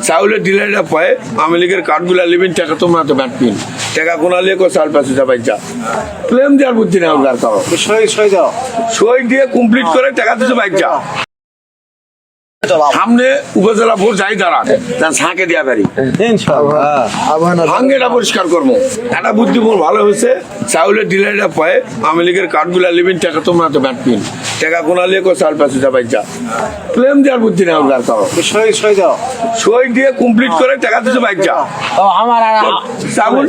চাউলের ডিলাররা পায় আওয়ামী লীগের কার্ডগুলা লিবেন টাকা তোমরা তো ব্যাট পিন টাকা কোনা লিয়ে চাল পাশে যাবাই যা ক্লেম দেওয়ার বুদ্ধি নেই আপনার কারো সই দিয়ে কমপ্লিট করে টাকা দিতে বাইক যা সামনে উপজেলা ভোট যাই দাঁড়ান ছাঁকে দেওয়া পারি ভাঙ্গেটা পরিষ্কার করবো একটা বুদ্ধি মোর ভালো হয়েছে চাউলের ডিলাররা পায় আওয়ামী লীগের কার্ডগুলা লিবেন টাকা তোমরা তো ব্যাট পিন টাকা কোনা লিয়ে চাল পাশে যাবাই যা ক্লেম দেওয়ার বুদ্ধি নেই আপনার কারো সই দিয়ে কমপ্লিট করে টাকা দিতে বাইক যা চাউল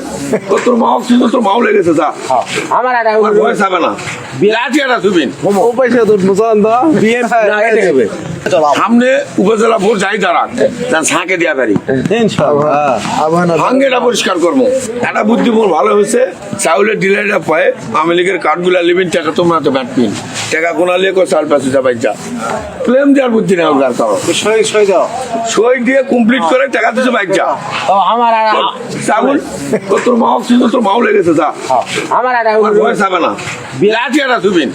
তোর মাও ছিল তোর মাও লেগেছে যা আমার ভয় যাবে না লাঠি একটা ছুবিন সামনে উপজেলা ভোট যাই দাঁড়ান ছাঁকে দেওয়া পারি ভাঙ্গেটা পরিষ্কার করবো একটা বুদ্ধি মোর ভালো হয়েছে চাউলের ডিলাররা পায় আওয়ামী লীগের কার্ডগুলা লিবেন টাকা তোমরা তো ব্যাট পিন টাকা কোনা লিয়ে চাল পাশে যাবাই যা ক্লেম দেওয়ার বুদ্ধি নেই আপনার কারো সই দিয়ে কমপ্লিট করে টাকা দিতে বাইক যা চাউল তোর মাও ছিল তোর মাও লেগেছে যা আমার ভয় যাবে না লাঠি একটা ছুবিন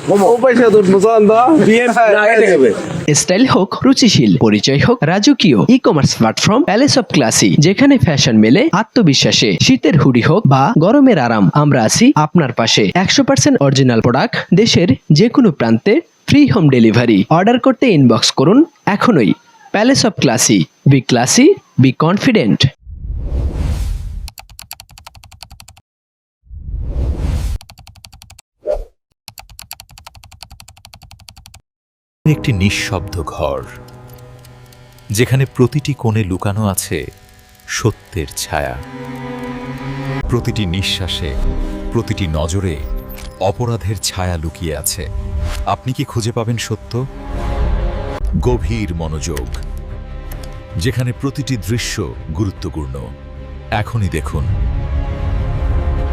স্টাইল হোক রুচিশীল, পরিচয় হোক রাজকীয়, e commerce platform palace of classy, যেখানে ফ্যাশন মেলে আত্মবিশ্বাসে। শীতের হুডি হোক বা গরমের আরাম, আমরা আছি আপনার পাশে। 100% অরিজিনাল প্রোডাক্ট, দেশের যে কোনো প্রান্তে, ফ্রি হোম ডেলিভারি। অর্ডার করতে ইনবক্স করুন এখনই। Palace of classy, be confident. একটি নিঃশব্দ ঘর, যেখানে প্রতিটি কোণে লুকানো আছে সত্যের ছায়া। প্রতিটি নিঃশ্বাসে, প্রতিটি নজরে অপরাধের ছায়া লুকিয়ে আছে। আপনি কি খুঁজে পাবেন সত্য? গভীর মনোযোগ, যেখানে প্রতিটি দৃশ্য গুরুত্বপূর্ণ। এখনই দেখুন